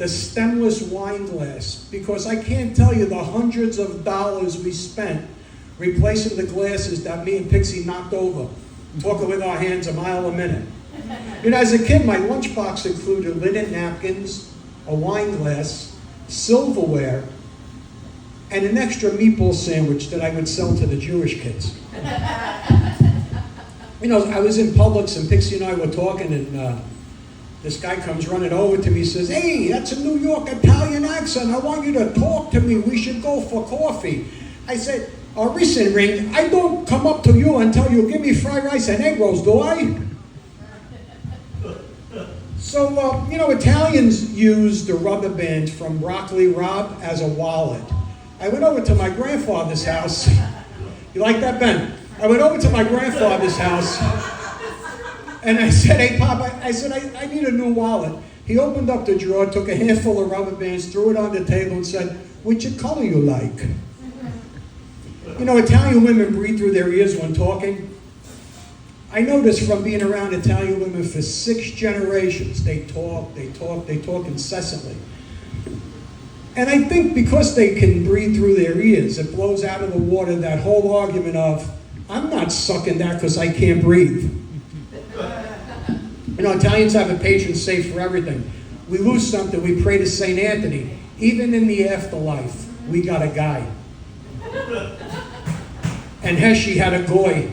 the stemless wine glass, because I can't tell you the hundreds of dollars we spent replacing the glasses that me and Pixie knocked over, talking with our hands a mile a minute. You know, as a kid, my lunchbox included linen napkins, a wine glass, silverware, and an extra meatball sandwich that I would sell to the Jewish kids. You know, I was in Publix and Pixie and I were talking, and this guy comes running over to me and says, "Hey, that's a New York Italian accent. I want you to talk to me. We should go for coffee." I said, "Listen, Ring, I don't come up to you and tell you, give me fried rice and egg rolls, do I?" So, you know, Italians use the rubber band from Broccoli Rob as a wallet. I went over to my grandfather's house. You like that, Ben? I went over to my grandfather's house, and I said, "Hey, Pop," I need a new wallet. He opened up the drawer, took a handful of rubber bands, threw it on the table, and said, "Which color you like?" You know, Italian women breathe through their ears when talking. I noticed from being around Italian women for 6 generations, they talk incessantly. And I think because they can breathe through their ears, it blows out of the water that whole argument of, "I'm not sucking that because I can't breathe." You know, Italians have a patron saint for everything. We lose something, we pray to St. Anthony. Even in the afterlife, we got a guy. And Heshy had a goy.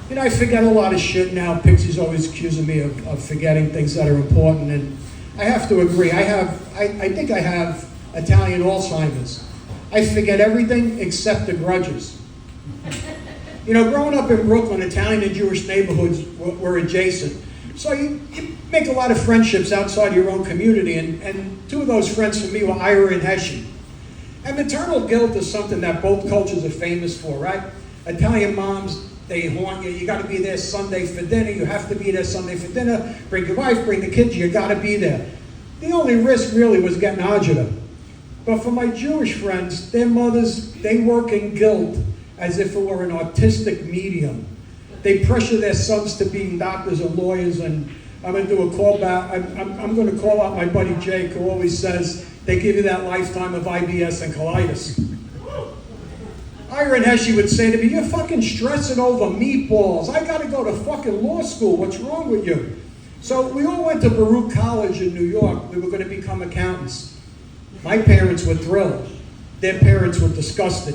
You know, I forget a lot of shit now. Pixie's always accusing me of forgetting things that are important, and I have to agree. I think I have Italian Alzheimer's. I forget everything except the grudges. You know, growing up in Brooklyn, Italian and Jewish neighborhoods were adjacent. So you make a lot of friendships outside your own community, and 2 of those friends for me were Ira and Heshy. And maternal guilt is something that both cultures are famous for, right? Italian moms, they haunt you. You got to be there Sunday for dinner. You have to be there Sunday for dinner. Bring your wife, bring the kids. You got to be there. The only risk really was getting agita. But for my Jewish friends, their mothers, they work in guilt as if it were an autistic medium. They pressure their sons to being doctors or lawyers, and I'm going to do a call back. I'm going to call out my buddy Jake, who always says they give you that lifetime of IBS and colitis. Ira and Heshy would say to me, "You're fucking stressing over meatballs. I got to go to fucking law school. What's wrong with you?" So we all went to Baruch College in New York. We were going to become accountants. My parents were thrilled. Their parents were disgusted.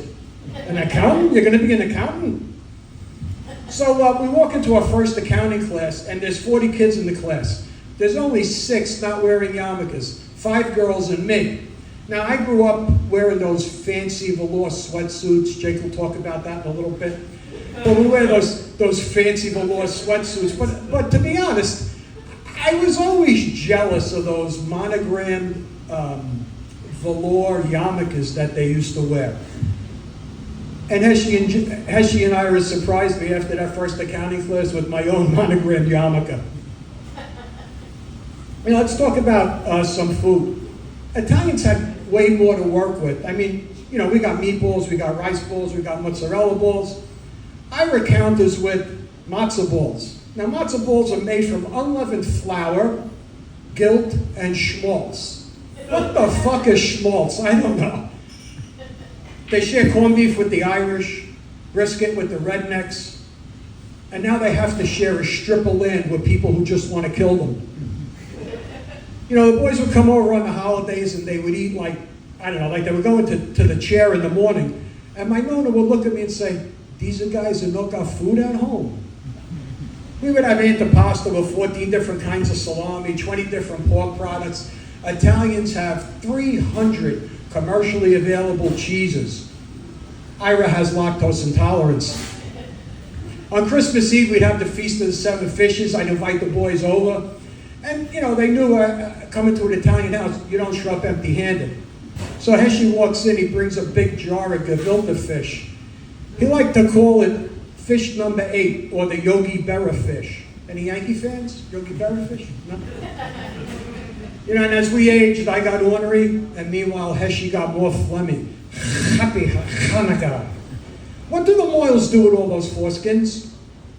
"An accountant? You're going to be an accountant?" So we walk into our first accounting class, and there's 40 kids in the class. There's only 6 not wearing yarmulkes, 5 girls and me. Now, I grew up wearing those fancy velour sweatsuits. Jake will talk about that in a little bit. But we wear those fancy velour sweatsuits. But to be honest, I was always jealous of those monogrammed velour yarmulkes that they used to wear. And Heshy and Ira surprised me after that first accounting class with my own monogrammed yarmulke. I mean, let's talk about some food. Italians had way more to work with. I mean, you know, we got meatballs, we got rice balls, we got mozzarella balls. Ira counters with matzo balls. Now, matzo balls are made from unleavened flour, gilt, and schmaltz. What the fuck is schmaltz? I don't know. They share corned beef with the Irish, brisket with the rednecks, and now they have to share a strip of land with people who just want to kill them. You know, the boys would come over on the holidays and they would eat like, I don't know, like they were going to the chair in the morning. And my nonna would look at me and say, "These are guys who don't got food at home." We would have antipasto with 14 different kinds of salami, 20 different pork products. Italians have 300 commercially available cheeses. Ira has lactose intolerance. On Christmas Eve, we'd have the Feast of the 7 Fishes. I'd invite the boys over. And, you know, they knew coming to an Italian house, you don't show up empty-handed. So Heshy walks in, he brings a big jar of gefilte fish. He liked to call it fish number 8, or the Yogi Berra fish. Any Yankee fans? Yogi Berra fish? No? You know, and as we aged, I got ornery, and meanwhile, Heshy got more phlegmy. Happy Hanukkah. What do the Moyles do with all those foreskins?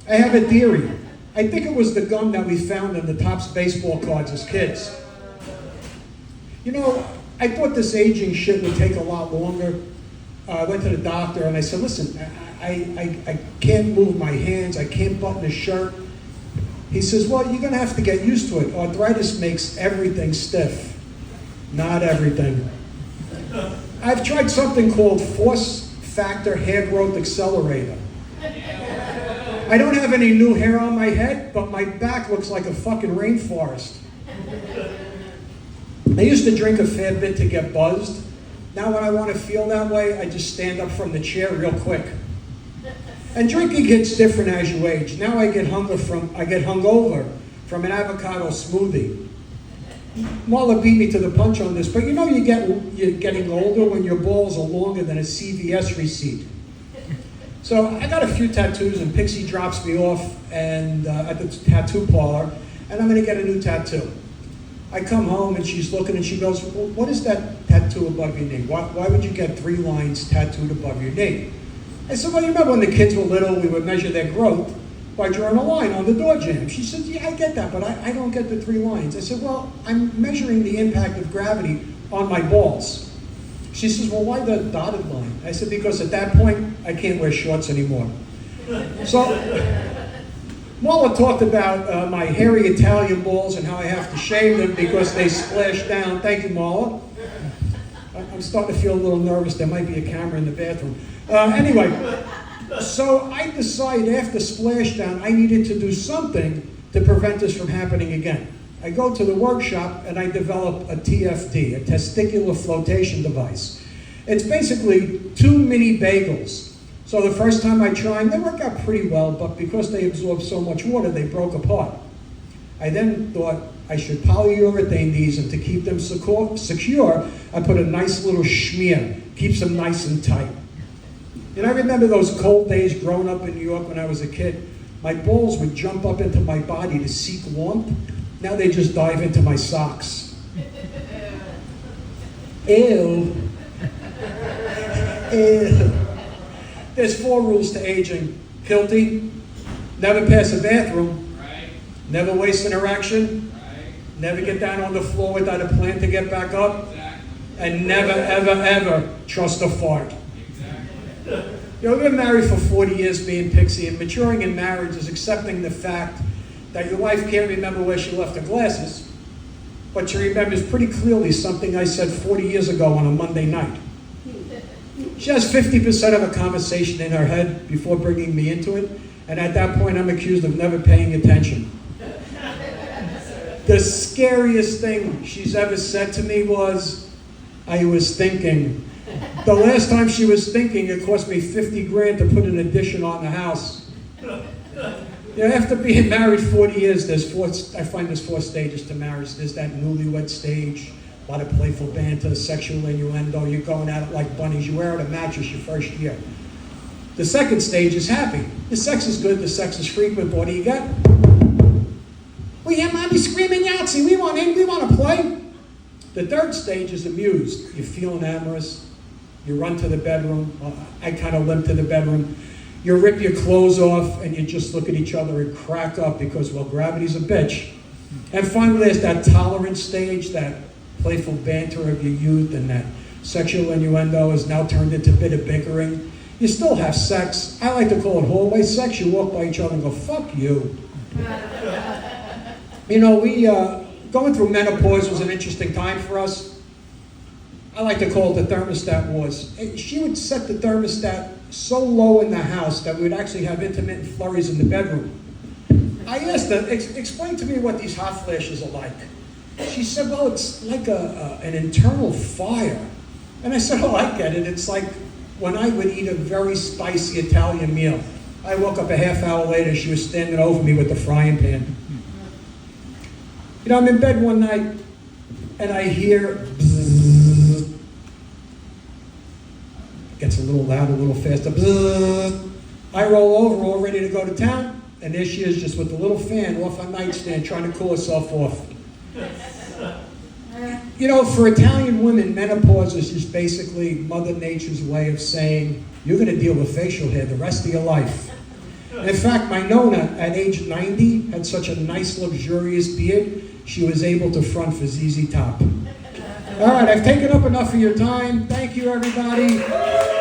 I have a theory. I think it was the gum that we found in the Topps baseball cards as kids. You know, I thought this aging shit would take a lot longer. I went to the doctor and I said, listen, I can't move my hands, I can't button a shirt. He says, well, you're gonna have to get used to it. Arthritis makes everything stiff. Not everything. I've tried something called Force Factor Hair Growth Accelerator. I don't have any new hair on my head, but my back looks like a fucking rainforest. I used to drink a fair bit to get buzzed. Now when I want to feel that way, I just stand up from the chair real quick. And drinking gets different as you age. Now I get hungover from an avocado smoothie. Marla beat me to the punch on this, but you know you're getting older when your balls are longer than a CVS receipt. So I got a few tattoos, and Pixie drops me off and at the tattoo parlor, and I'm going to get a new tattoo. I come home and she's looking and she goes, well, what is that tattoo above your knee? Why would you get 3 lines tattooed above your knee? I said, well, you remember when the kids were little, we would measure their growth by drawing a line on the door jamb. She said, yeah, I get that, but I don't get the 3 lines. I said, well, I'm measuring the impact of gravity on my balls. She says, well, why the dotted line? I said, because at that point, I can't wear shorts anymore. So, Marla talked about my hairy Italian balls and how I have to shave them because they splash down. Thank you, Marla. I'm starting to feel a little nervous. There might be a camera in the bathroom. Anyway, so I decided after splashdown, I needed to do something to prevent this from happening again. I go to the workshop and I develop a TFD, a testicular flotation device. It's basically 2 mini bagels. So the first time I tried, they work out pretty well, but because they absorb so much water, they broke apart. I then thought I should polyurethane these, and to keep them secure, I put a nice little schmear, keeps them nice and tight. And I remember those cold days growing up in New York when I was a kid. My balls would jump up into my body to seek warmth. Now they just dive into my socks. Ew. Ew. There's 4 rules to aging. Guilty, never pass a bathroom, right. Never waste an erection, right. Never get down on the floor without a plan to get back up, exactly. And never, ever, ever trust a fart. Exactly. You know, we've been married for 40 years, me and Pixie, and maturing in marriage is accepting the fact that your wife can't remember where she left her glasses, but she remembers pretty clearly something I said 40 years ago on a Monday night. She has 50% of a conversation in her head before bringing me into it, and at that point I'm accused of never paying attention. The scariest thing she's ever said to me was, I was thinking. The last time she was thinking, it cost me 50 grand to put an addition on the house. You know, after being married 40 years, I find there's 4 stages to marriage. There's that newlywed stage, a lot of playful banter, sexual innuendo. You're going at it like bunnies. You wear out a mattress your first year. The second stage is happy. The sex is good. The sex is frequent. But what do you get? We hear mommy screaming Yahtzee. We want in. We want to play. The third stage is amused. You're feeling amorous. You run to the bedroom. I kind of limp to the bedroom. You rip your clothes off and you just look at each other and crack up because, well, gravity's a bitch. And finally, there's that tolerance stage, that playful banter of your youth, and that sexual innuendo is now turned into a bit of bickering. You still have sex. I like to call it hallway sex. You walk by each other and go, fuck you. You know, going through menopause was an interesting time for us. I like to call it the thermostat wars. She would set the thermostat so low in the house that we would actually have intermittent flurries in the bedroom. I asked her, explain to me what these hot flashes are like. She said, well, it's like an internal fire. And I said, oh, I get it. It's like when I would eat a very spicy Italian meal. I woke up a half hour later, she was standing over me with the frying pan. You know, I'm in bed one night, and I hear bzzz. Gets a little louder, a little faster. Bzzz. I roll over, all ready to go to town, and there she is, just with the little fan off her nightstand, trying to cool herself off. You know, for Italian women, menopause is just basically Mother Nature's way of saying, you're going to deal with facial hair the rest of your life. In fact, my Nona, at age 90, had such a nice, luxurious beard, she was able to front for ZZ Top. All right, I've taken up enough of your time. Thank you, everybody.